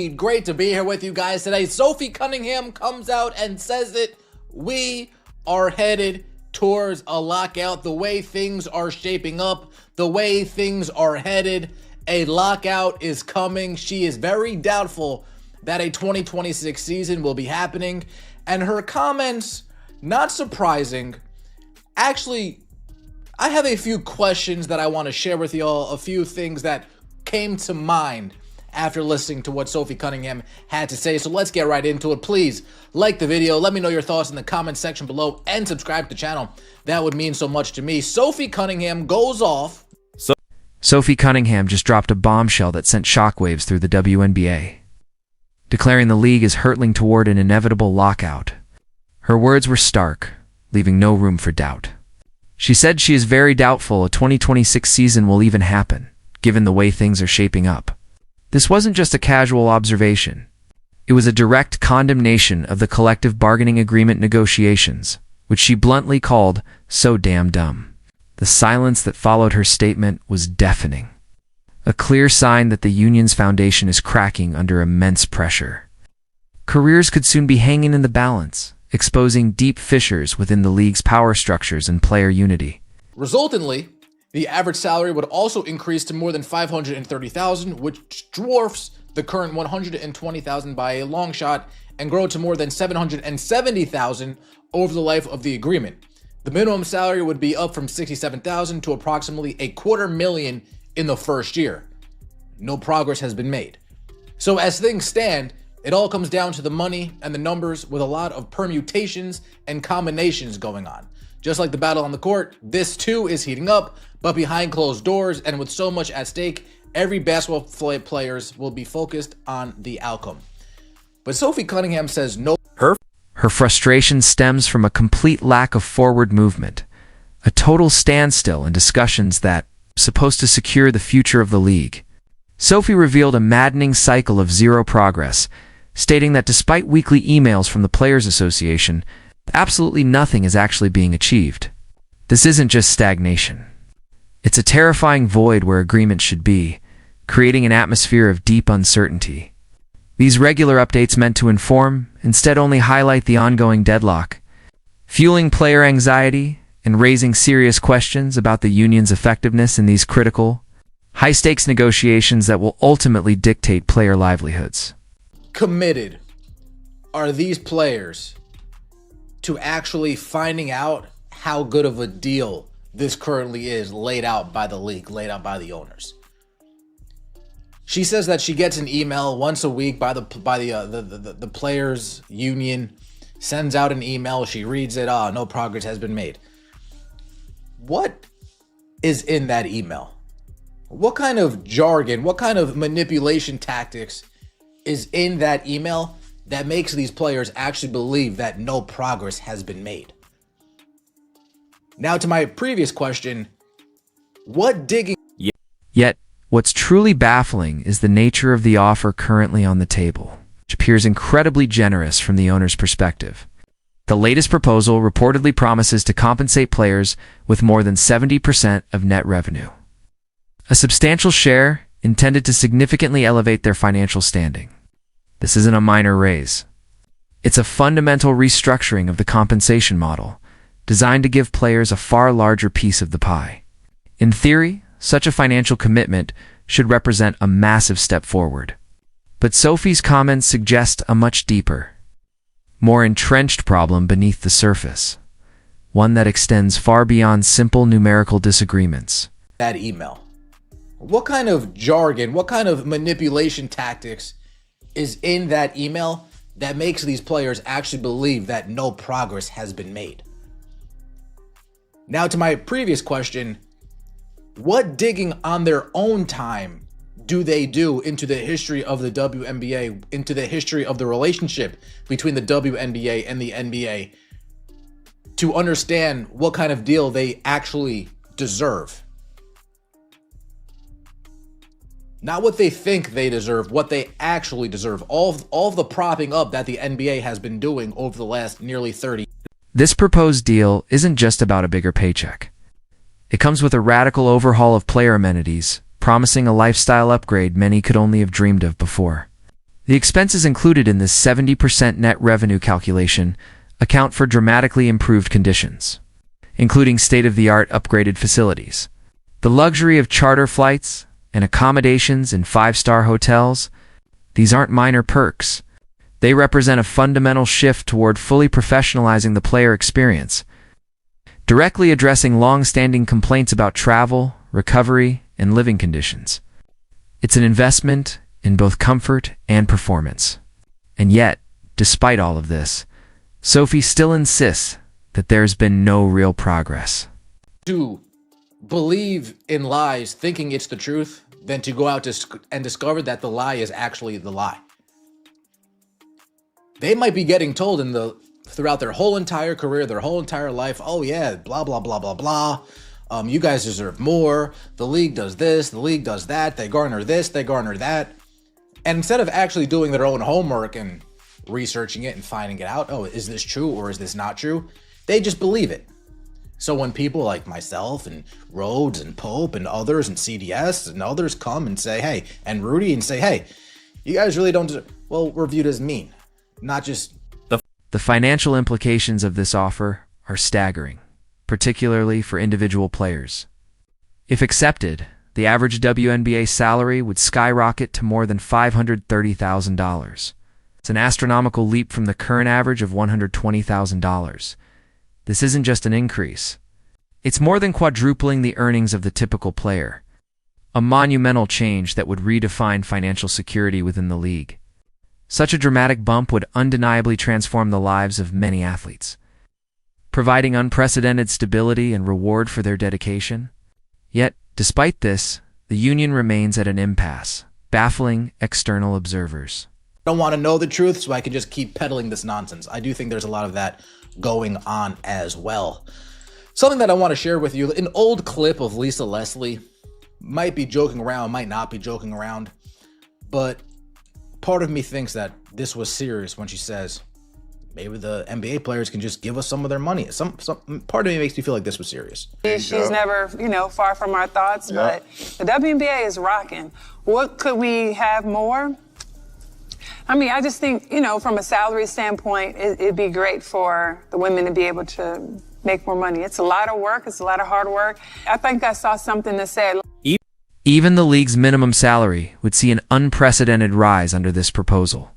Great to be here with you guys today. Sophie Cunningham comes out and says it. We are headed towards a lockout. The way things are shaping up, the way things are headed, a lockout is coming. She is very doubtful that a 2026 season will be happening. And her comments, not surprising. Actually, I have a few questions that I want to share with y'all, a few things that came to mind after listening to what Sophie Cunningham had to say. So let's get right into it. Please like the video. Let me know your thoughts in the comment section below and subscribe to the channel. That would mean so much to me. Sophie Cunningham goes off. Sophie Cunningham just dropped a bombshell that sent shockwaves through the WNBA, declaring the league is hurtling toward an inevitable lockout. Her words were stark, leaving no room for doubt. She said she is very doubtful a 2026 season will even happen, given the way things are shaping up. This wasn't just a casual observation. It was a direct condemnation of the collective bargaining agreement negotiations, which she bluntly called so damn dumb. The silence that followed her statement was deafening, a clear sign that the union's foundation is cracking under immense pressure. Careers could soon be hanging in the balance, exposing deep fissures within the league's power structures and player unity. Resultantly, the average salary would also increase to more than $530,000, which dwarfs the current $120,000 by a long shot, and grow to more than $770,000 over the life of the agreement. The minimum salary would be up from $67,000 to approximately $250,000 in the first year. No progress has been made. So as things stand, it all comes down to the money and the numbers, with a lot of permutations and combinations going on. Just like the battle on the court, this too is heating up, but behind closed doors, and with so much at stake, every basketball players will be focused on the outcome. But Sophie Cunningham says no. Her frustration stems from a complete lack of forward movement, a total standstill in discussions that are supposed to secure the future of the league. Sophie revealed a maddening cycle of zero progress, stating that despite weekly emails from the Players Association, absolutely nothing is actually being achieved. This isn't just stagnation. It's a terrifying void where agreement should be, creating an atmosphere of deep uncertainty. These regular updates meant to inform, instead only highlight the ongoing deadlock, fueling player anxiety and raising serious questions about the union's effectiveness in these critical, high-stakes negotiations that will ultimately dictate player livelihoods. Committed are these players to actually finding out how good of a deal this currently is laid out by the league, laid out by the owners? She says that she gets an email once a week by the Players Union, sends out an email, she reads it, no progress has been made. What is in that email? What kind of jargon, what kind of manipulation tactics is in that email that makes these players actually believe that no progress has been made? Now to my previous question, what digging... Yet, what's truly baffling is the nature of the offer currently on the table, which appears incredibly generous from the owner's perspective. The latest proposal reportedly promises to compensate players with more than 70% of net revenue, a substantial share intended to significantly elevate their financial standing. This isn't a minor raise. It's a fundamental restructuring of the compensation model, designed to give players a far larger piece of the pie. In theory, such a financial commitment should represent a massive step forward. But Sophie's comments suggest a much deeper, more entrenched problem beneath the surface, one that extends far beyond simple numerical disagreements. That email. What kind of jargon, what kind of manipulation tactics is in that email that makes these players actually believe that no progress has been made? Now to my previous question, what digging on their own time do they do into the history of the WNBA, into the history of the relationship between the WNBA and the NBA, to understand what kind of deal they actually deserve? Not what they think they deserve, what they actually deserve. All of the propping up that the NBA has been doing over the last nearly 30 years. This proposed deal isn't just about a bigger paycheck. It comes with a radical overhaul of player amenities, promising a lifestyle upgrade many could only have dreamed of before. The expenses included in this 70% net revenue calculation account for dramatically improved conditions, including state-of-the-art upgraded facilities. The luxury of charter flights and accommodations in five-star hotels, these aren't minor perks. They represent a fundamental shift toward fully professionalizing the player experience, directly addressing long-standing complaints about travel, recovery, and living conditions. It's an investment in both comfort and performance. And yet, despite all of this, Sophie still insists that there's been no real progress. To believe in lies thinking it's the truth than to go out and discover that the lie is actually the lie. They might be getting told throughout their whole entire career, their whole entire life, oh yeah, blah, blah, blah, blah, blah. You guys deserve more. The league does this, the league does that. They garner this, they garner that. And instead of actually doing their own homework and researching it and finding it out, oh, is this true or is this not true? They just believe it. So when people like myself and Rhodes and Pope and others and CDS and others come and say, hey, and Rudy and say, hey, you guys really don't deserve, well, we're viewed as mean, not just. The financial implications of this offer are staggering, particularly for individual players. If accepted, the average WNBA salary would skyrocket to more than $530,000. It's an astronomical leap from the current average of $120,000. This isn't just an increase. It's more than quadrupling the earnings of the typical player, a monumental change that would redefine financial security within the league. Such a dramatic bump would undeniably transform the lives of many athletes, providing unprecedented stability and reward for their dedication. Yet, despite this, the union remains at an impasse, baffling external observers. I don't want to know the truth, so I can just keep peddling this nonsense. I do think there's a lot of that going on as well. Something that I want to share with you, an old clip of Lisa Leslie, might be joking around, might not be joking around, but part of me thinks that this was serious when she says, maybe the NBA players can just give us some of their money. Some part of me makes me feel like this was serious. She's never, far from our thoughts, but the WNBA is rocking. What could we have more? I mean, I just think, from a salary standpoint, it'd be great for the women to be able to make more money. It's a lot of work. It's a lot of hard work. I think I saw something that said, even the league's minimum salary would see an unprecedented rise under this proposal.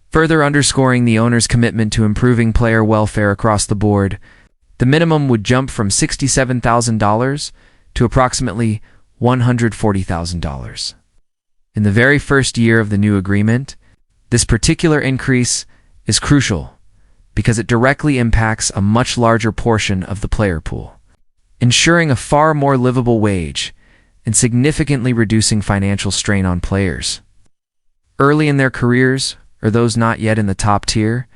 Further underscoring the owner's commitment to improving player welfare across the board, the minimum would jump from $67,000 to approximately $140,000. In the very first year of the new agreement, this particular increase is crucial because it directly impacts a much larger portion of the player pool, ensuring a far more livable wage and significantly reducing financial strain on players. Early in their careers, or those not yet in the top tier,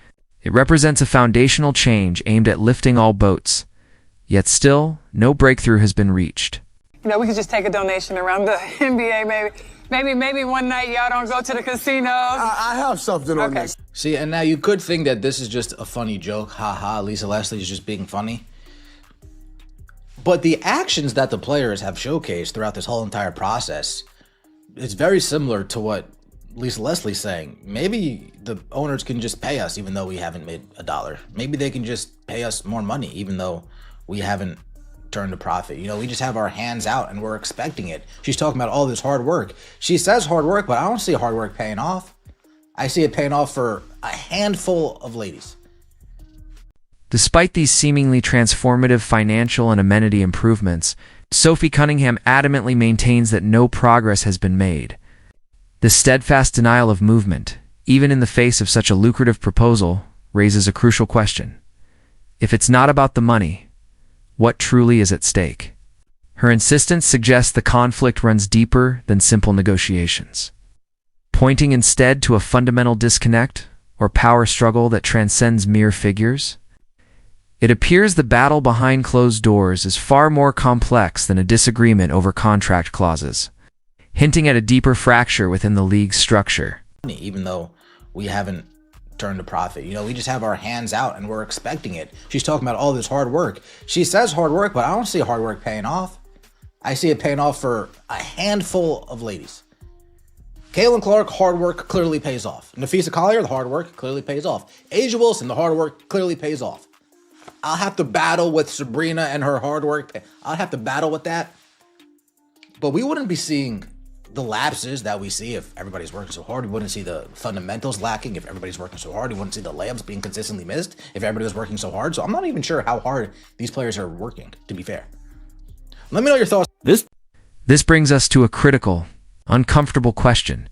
it represents a foundational change aimed at lifting all boats, yet still, no breakthrough has been reached. We could just take a donation around the NBA, maybe. Maybe one night y'all don't go to the casinos. I have something on this. See, and now you could think that this is just a funny joke. Ha, Lisa Leslie is just being funny. But the actions that the players have showcased throughout this whole entire process, it's very similar to what Lisa Leslie's saying. Maybe the owners can just pay us even though we haven't made a dollar. Maybe they can just pay us more money even though we haven't turned a profit. We just have our hands out and we're expecting it. She's talking about all this hard work. She says hard work, but I don't see hard work paying off. I see it paying off for a handful of ladies. Despite these seemingly transformative financial and amenity improvements, Sophie Cunningham adamantly maintains that no progress has been made. This steadfast denial of movement, even in the face of such a lucrative proposal, raises a crucial question. If it's not about the money, what truly is at stake? Her insistence suggests the conflict runs deeper than simple negotiations, pointing instead to a fundamental disconnect or power struggle that transcends mere figures. It appears the battle behind closed doors is far more complex than a disagreement over contract clauses, hinting at a deeper fracture within the league's structure. Even though we haven't turned a profit, we just have our hands out and we're expecting it. She's talking about all this hard work. She says hard work, but I don't see hard work paying off. I see it paying off for a handful of ladies. Caitlin Clark, hard work clearly pays off. Nafisa Collier, the hard work clearly pays off. Asia Wilson, the hard work clearly pays off. I'll have to battle with Sabrina and her hard work. I'll have to battle with that. But we wouldn't be seeing the lapses that we see if everybody's working so hard. We wouldn't see the fundamentals lacking if everybody's working so hard. We wouldn't see the layups being consistently missed if everybody was working so hard. So I'm not even sure how hard these players are working, to be fair. Let me know your thoughts. This brings us to a critical, uncomfortable question.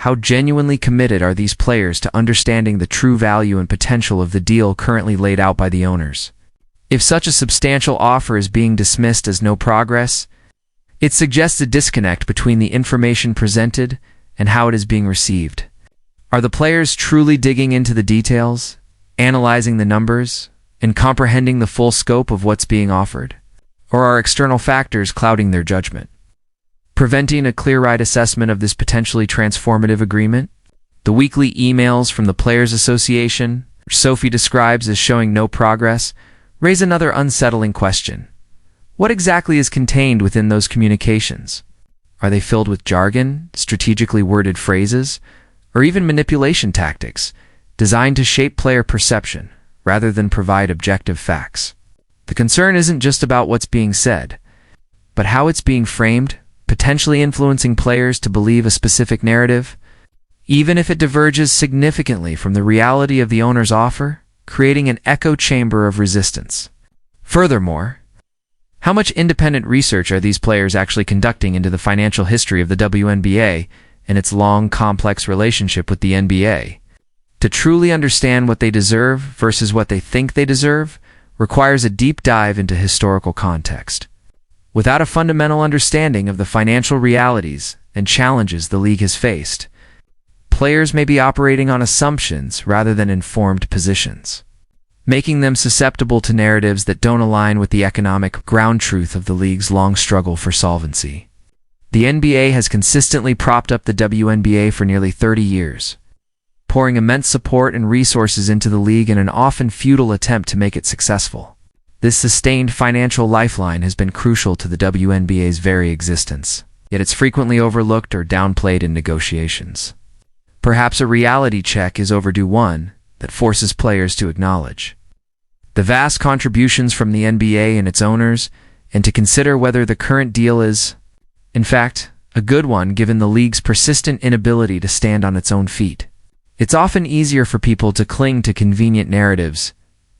How genuinely committed are these players to understanding the true value and potential of the deal currently laid out by the owners? If such a substantial offer is being dismissed as no progress, it suggests a disconnect between the information presented and how it is being received. Are the players truly digging into the details, analyzing the numbers, and comprehending the full scope of what's being offered? Or are external factors clouding their judgment, preventing a clear-eyed assessment of this potentially transformative agreement? The weekly emails from the Players Association, which Sophie describes as showing no progress, raise another unsettling question. What exactly is contained within those communications? Are they filled with jargon, strategically worded phrases, or even manipulation tactics designed to shape player perception rather than provide objective facts? The concern isn't just about what's being said, but how it's being framed, potentially influencing players to believe a specific narrative, even if it diverges significantly from the reality of the owner's offer, creating an echo chamber of resistance. Furthermore, how much independent research are these players actually conducting into the financial history of the WNBA and its long, complex relationship with the NBA? To truly understand what they deserve versus what they think they deserve requires a deep dive into historical context. Without a fundamental understanding of the financial realities and challenges the league has faced, players may be operating on assumptions rather than informed positions, making them susceptible to narratives that don't align with the economic ground truth of the league's long struggle for solvency. The NBA has consistently propped up the WNBA for nearly 30 years, pouring immense support and resources into the league in an often futile attempt to make it successful. This sustained financial lifeline has been crucial to the WNBA's very existence, yet it's frequently overlooked or downplayed in negotiations. Perhaps a reality check is overdue, one that forces players to acknowledge the vast contributions from the NBA and its owners, and to consider whether the current deal is, in fact, a good one given the league's persistent inability to stand on its own feet. It's often easier for people to cling to convenient narratives,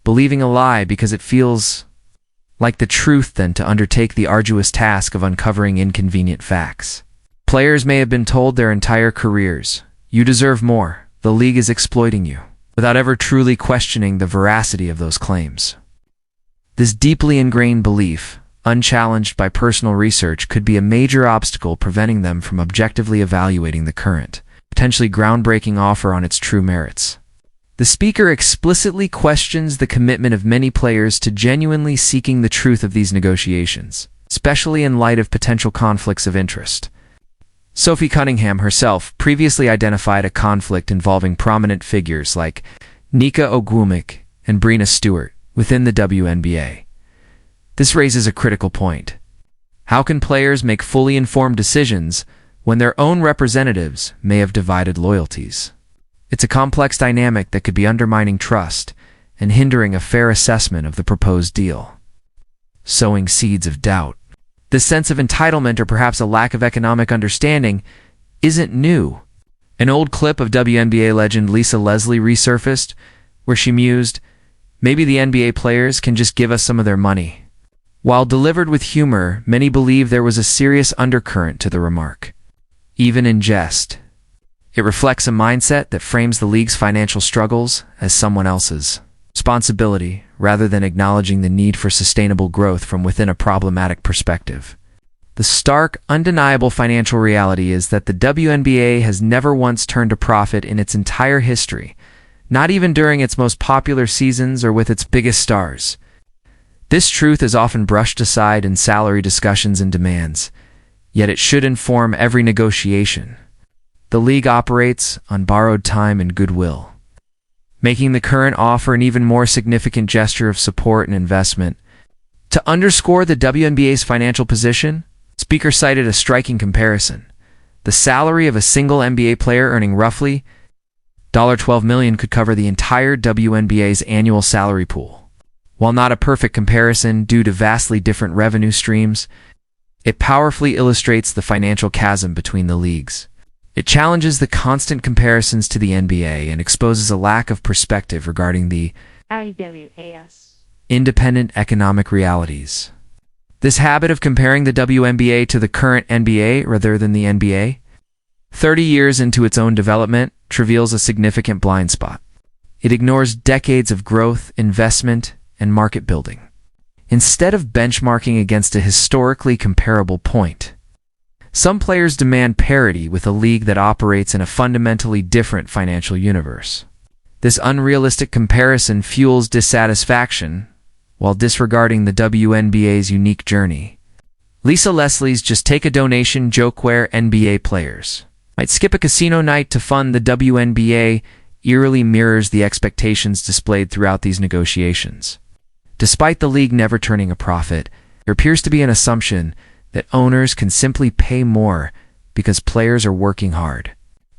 believing a lie because it feels like the truth, than to undertake the arduous task of uncovering inconvenient facts. Players may have been told their entire careers, "You deserve more, the league is exploiting you," without ever truly questioning the veracity of those claims. This deeply ingrained belief, unchallenged by personal research, could be a major obstacle preventing them from objectively evaluating the current, potentially groundbreaking offer on its true merits. The speaker explicitly questions the commitment of many players to genuinely seeking the truth of these negotiations, especially in light of potential conflicts of interest. Sophie Cunningham herself previously identified a conflict involving prominent figures like Nika Ogwumik and Breena Stewart within the WNBA. This raises a critical point. How can players make fully informed decisions when their own representatives may have divided loyalties? It's a complex dynamic that could be undermining trust and hindering a fair assessment of the proposed deal, sowing seeds of doubt. This sense of entitlement, or perhaps a lack of economic understanding, isn't new. An old clip of WNBA legend Lisa Leslie resurfaced, where she mused, "Maybe the NBA players can just give us some of their money." While delivered with humor, many believe there was a serious undercurrent to the remark. Even in jest, it reflects a mindset that frames the league's financial struggles as someone else's responsibility, rather than acknowledging the need for sustainable growth from within a problematic perspective. The stark, undeniable financial reality is that the WNBA has never once turned a profit in its entire history, not even during its most popular seasons or with its biggest stars. This truth is often brushed aside in salary discussions and demands, yet it should inform every negotiation. The league operates on borrowed time and goodwill, making the current offer an even more significant gesture of support and investment. To underscore the WNBA's financial position, speaker cited a striking comparison: The salary of a single NBA player earning roughly $12 million could cover the entire WNBA's annual salary pool. While not a perfect comparison due to vastly different revenue streams, it powerfully illustrates the financial chasm between the leagues. It challenges the constant comparisons to the NBA and exposes a lack of perspective regarding the independent economic realities. This habit of comparing the WNBA to the current NBA rather than the NBA, 30 years into its own development, reveals a significant blind spot. It ignores decades of growth, investment, and market building. Instead of benchmarking against a historically comparable point, some players demand parity with a league that operates in a fundamentally different financial universe. This unrealistic comparison fuels dissatisfaction while disregarding the WNBA's unique journey. Lisa Leslie's Just Take a Donation joke where NBA players might skip a casino night to fund the WNBA eerily mirrors the expectations displayed throughout these negotiations. Despite the league never turning a profit, there appears to be an assumption that owners can simply pay more because players are working hard.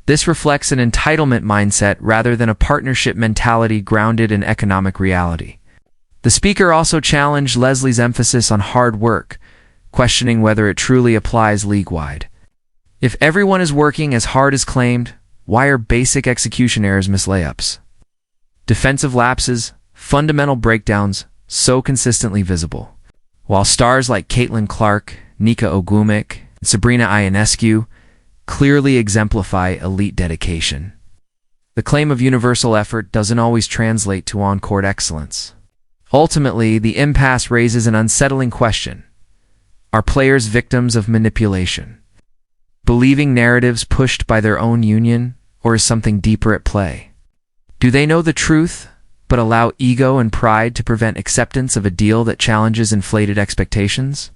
This reflects an entitlement mindset rather than a partnership mentality grounded in economic reality. The speaker also challenged Leslie's emphasis on hard work, questioning whether it truly applies league-wide. If everyone is working as hard as claimed, why are basic execution errors miss layups? Defensive lapses, fundamental breakdowns, so consistently visible. While stars like Caitlin Clark, Nika Ogwumik, and Sabrina Ionescu clearly exemplify elite dedication, the claim of universal effort doesn't always translate to on-court excellence. Ultimately, the impasse raises an unsettling question. Are players victims of manipulation, believing narratives pushed by their own union, or is something deeper at play? Do they know the truth, but allow ego and pride to prevent acceptance of a deal that challenges inflated expectations?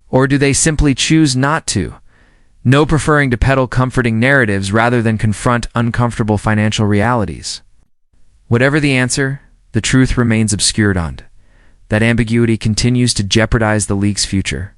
Or do they simply choose not to, preferring to peddle comforting narratives rather than confront uncomfortable financial realities? Whatever the answer, the truth remains obscured. That ambiguity continues to jeopardize the league's future.